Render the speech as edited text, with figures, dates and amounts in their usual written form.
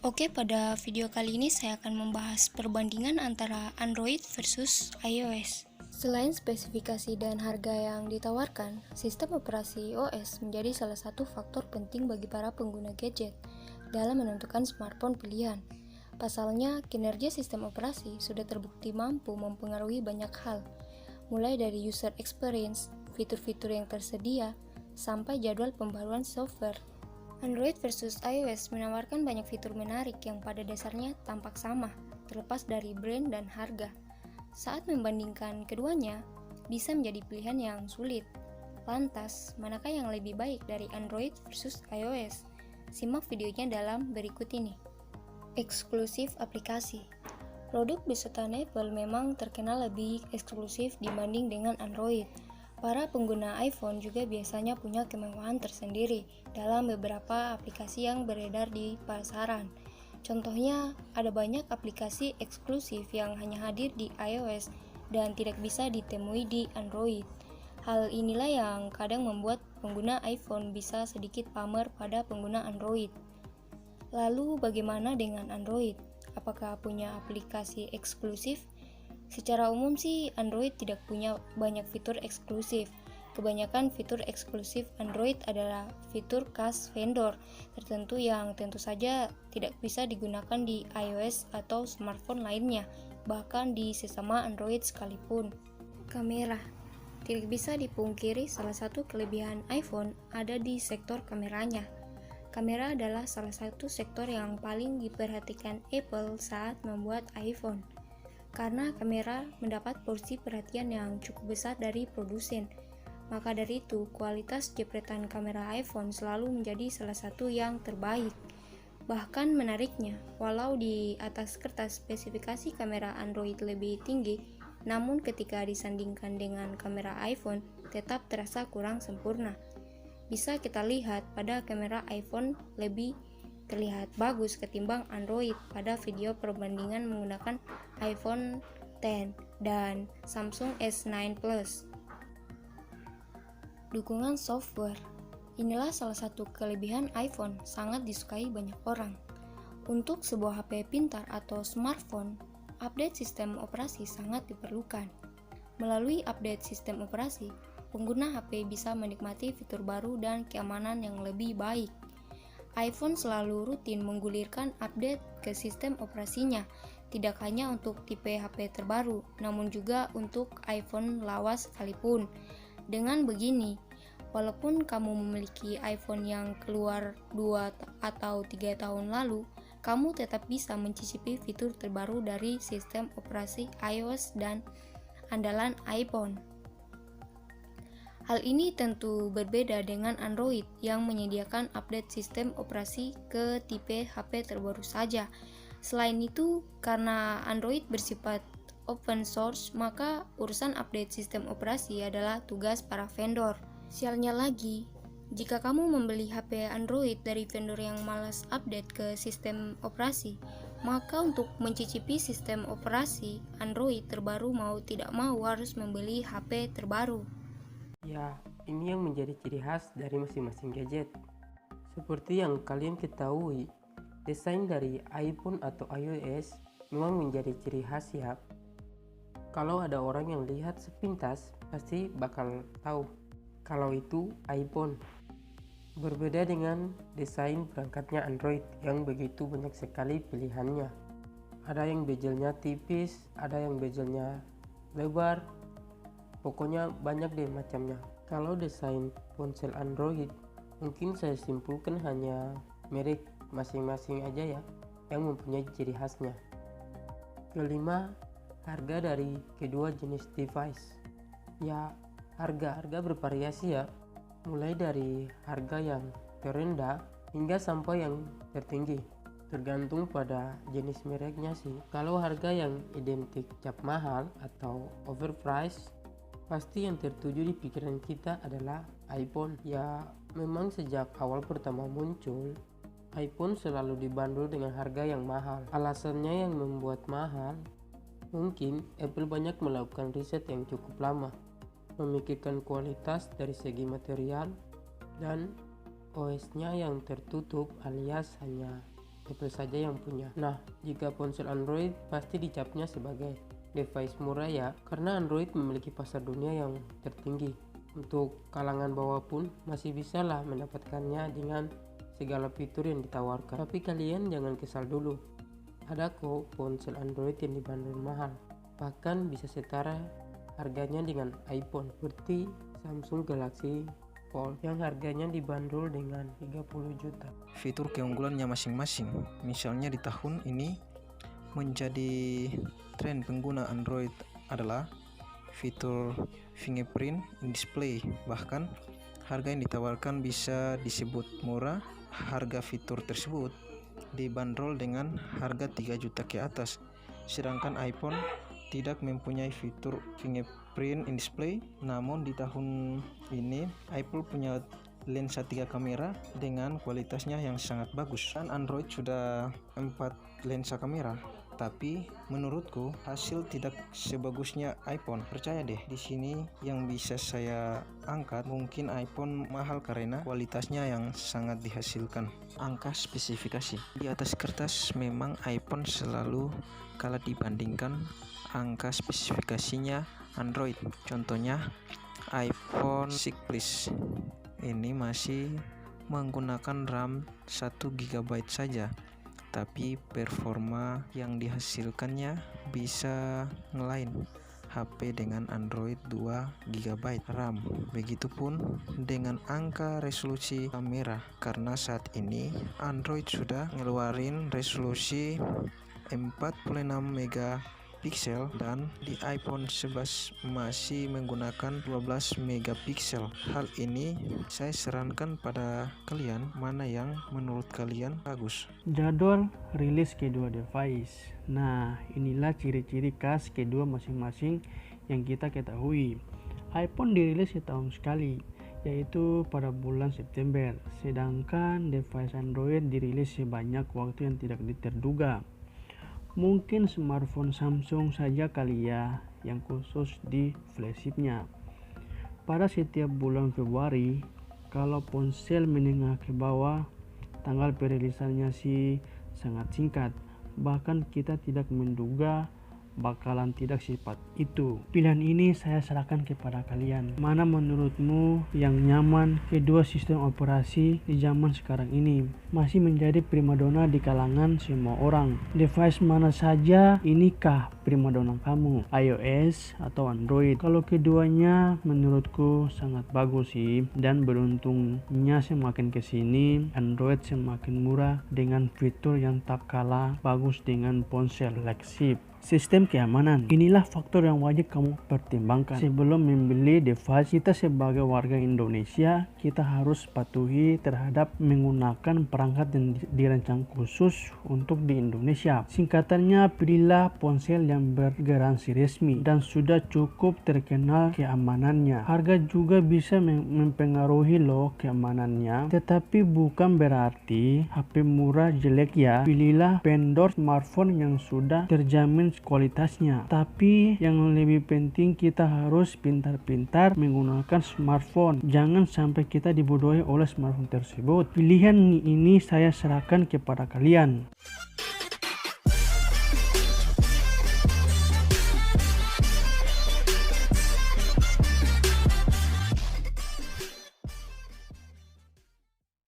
Oke, pada video kali ini saya akan membahas perbandingan antara Android versus iOS. Selain spesifikasi dan harga yang ditawarkan, sistem operasi OS menjadi salah satu faktor penting bagi para pengguna gadget dalam menentukan smartphone pilihan. Pasalnya, kinerja sistem operasi sudah terbukti mampu mempengaruhi banyak hal, mulai dari user experience, fitur-fitur yang tersedia, sampai jadwal pembaruan software. Android versus iOS menawarkan banyak fitur menarik yang pada dasarnya tampak sama, terlepas dari brand dan harga. Saat membandingkan keduanya, bisa menjadi pilihan yang sulit. Lantas, manakah yang lebih baik dari Android versus iOS? Simak videonya dalam berikut ini. Eksklusif aplikasi. Produk besutan Apple memang terkenal lebih eksklusif dibanding dengan Android. Para pengguna iPhone juga biasanya punya kemewahan tersendiri dalam beberapa aplikasi yang beredar di pasaran. Contohnya, ada banyak aplikasi eksklusif yang hanya hadir di iOS dan tidak bisa ditemui di Android. Hal inilah yang kadang membuat pengguna iPhone bisa sedikit pamer pada pengguna Android. Lalu bagaimana dengan Android? Apakah punya aplikasi eksklusif? Secara umum sih Android tidak punya banyak fitur eksklusif. Kebanyakan fitur eksklusif Android adalah fitur khas vendor tertentu yang tentu saja tidak bisa digunakan di iOS atau smartphone lainnya, bahkan di sesama Android sekalipun. Kamera. Tidak bisa dipungkiri salah satu kelebihan iPhone ada di sektor kameranya. Kamera adalah salah satu sektor yang paling diperhatikan Apple saat membuat iPhone. Karena kamera mendapat porsi perhatian yang cukup besar dari produsen. Maka dari itu, kualitas jepretan kamera iPhone selalu menjadi salah satu yang terbaik. Bahkan menariknya, walau di atas kertas spesifikasi kamera Android lebih tinggi, namun ketika disandingkan dengan kamera iPhone, tetap terasa kurang sempurna. Bisa kita lihat pada kamera iPhone lebih terlihat bagus ketimbang Android pada video perbandingan menggunakan iPhone X dan Samsung S9 Plus. Dukungan software. Inilah salah satu kelebihan iPhone, sangat disukai banyak orang. Untuk sebuah HP pintar atau smartphone, update sistem operasi sangat diperlukan. Melalui update sistem operasi, pengguna HP bisa menikmati fitur baru dan keamanan yang lebih baik. iPhone selalu rutin menggulirkan update ke sistem operasinya, tidak hanya untuk tipe HP terbaru, namun juga untuk iPhone lawas sekalipun. Dengan begini, walaupun kamu memiliki iPhone yang keluar 2 atau 3 tahun lalu, kamu tetap bisa mencicipi fitur terbaru dari sistem operasi iOS dan andalan iPhone. Hal ini tentu berbeda dengan Android yang menyediakan update sistem operasi ke tipe HP terbaru saja. Selain itu, karena Android bersifat open source, maka urusan update sistem operasi adalah tugas para vendor. Sialnya lagi, jika kamu membeli HP Android dari vendor yang malas update ke sistem operasi, maka untuk mencicipi sistem operasi Android terbaru mau tidak mau harus membeli HP terbaru. Ya, ini yang menjadi ciri khas dari masing-masing gadget. Seperti yang kalian ketahui, desain dari iPhone atau iOS memang menjadi ciri khas ya. Kalau ada orang yang lihat sepintas, pasti bakal tahu kalau itu iPhone. Berbeda dengan desain perangkatnya Android yang begitu banyak sekali pilihannya. Ada yang bezelnya tipis, ada yang bezelnya lebar, pokoknya banyak deh macamnya. Kalau desain ponsel Android, mungkin saya simpulkan hanya merek masing-masing aja ya yang mempunyai ciri khasnya. Kelima, harga dari kedua jenis device. Ya, harga bervariasi ya, mulai dari harga yang terendah hingga sampai yang tertinggi, tergantung pada jenis mereknya sih. Kalau harga yang identik cap mahal atau overpriced, pasti yang tertuju di pikiran kita adalah iPhone. Ya, memang sejak awal pertama muncul, iPhone selalu dibanderol dengan harga yang mahal. Alasannya yang membuat mahal, mungkin Apple banyak melakukan riset yang cukup lama, memikirkan kualitas dari segi material, dan OS-nya yang tertutup alias hanya Apple saja yang punya. Nah, jika ponsel Android pasti dicapnya sebagai device murah ya, karena Android memiliki pasar dunia yang tertinggi. Untuk kalangan bawah pun masih bisa lah mendapatkannya dengan segala fitur yang ditawarkan. Tapi kalian jangan kesal dulu. Ada kok ponsel Android yang dibanderol mahal. Bahkan bisa setara harganya dengan iPhone, seperti Samsung Galaxy Fold yang harganya dibanderol dengan 30 juta. Fitur keunggulannya masing-masing. Misalnya di tahun ini menjadi tren pengguna Android adalah fitur fingerprint in display. Bahkan harga yang ditawarkan bisa disebut murah. Harga fitur tersebut dibanderol dengan harga 3 juta ke atas. Sedangkan iPhone tidak mempunyai fitur fingerprint in display. Namun di tahun ini Apple punya lensa 3 kamera dengan kualitasnya yang sangat bagus. Dan Android sudah 4 lensa kamera. Tapi menurutku hasil tidak sebagusnya iPhone. Percaya deh, di sini yang bisa saya angkat mungkin iPhone mahal karena kualitasnya yang sangat dihasilkan. Angka spesifikasi di atas kertas memang iPhone selalu kalah dibandingkan angka spesifikasinya Android. Contohnya iPhone 6 Plus ini masih menggunakan RAM 1 GB saja, tapi performa yang dihasilkannya bisa ngelain HP dengan Android 2 GB RAM. Begitupun dengan angka resolusi kamera, karena saat ini Android sudah ngeluarin resolusi 46 megapiksel dan di iPhone 11 masih menggunakan 12 megapiksel. Hal ini saya sarankan pada kalian mana yang menurut kalian bagus. Jadwal rilis kedua device. Nah, inilah ciri-ciri khas kedua masing-masing yang kita ketahui. iPhone dirilis setahun sekali, yaitu pada bulan September. Sedangkan device Android dirilis sebanyak waktu yang tidak terduga. Mungkin smartphone Samsung saja kali ya yang khusus di flagshipnya. Pada setiap bulan Februari, kalau ponsel menengah ke bawah, tanggal perilisannya sih sangat singkat. Bahkan kita tidak menduga bakalan tidak secepat itu. Pilihan ini saya serahkan kepada kalian. Mana menurutmu yang nyaman? Kedua sistem operasi di zaman sekarang ini masih menjadi primadona di kalangan semua orang. Device mana saja inikah primadona kamu? iOS atau Android? Kalau keduanya menurutku sangat bagus sih, dan beruntungnya semakin kesini Android semakin murah dengan fitur yang tak kalah bagus dengan ponsel flagship. Sistem keamanan, inilah faktor yang wajib kamu pertimbangkan sebelum membeli device. Kita sebagai warga Indonesia, kita harus patuhi terhadap menggunakan perangkat yang dirancang khusus untuk di Indonesia. Singkatannya, pilihlah ponsel yang bergaransi resmi dan sudah cukup terkenal keamanannya. Harga juga bisa mempengaruhi loh keamanannya, tetapi bukan berarti HP murah jelek ya. Pilihlah vendor smartphone yang sudah terjamin kualitasnya. Tapi yang lebih penting, kita harus pintar-pintar menggunakan smartphone. Jangan sampai kita dibodohi oleh smartphone tersebut. Pilihan ini saya serahkan kepada kalian.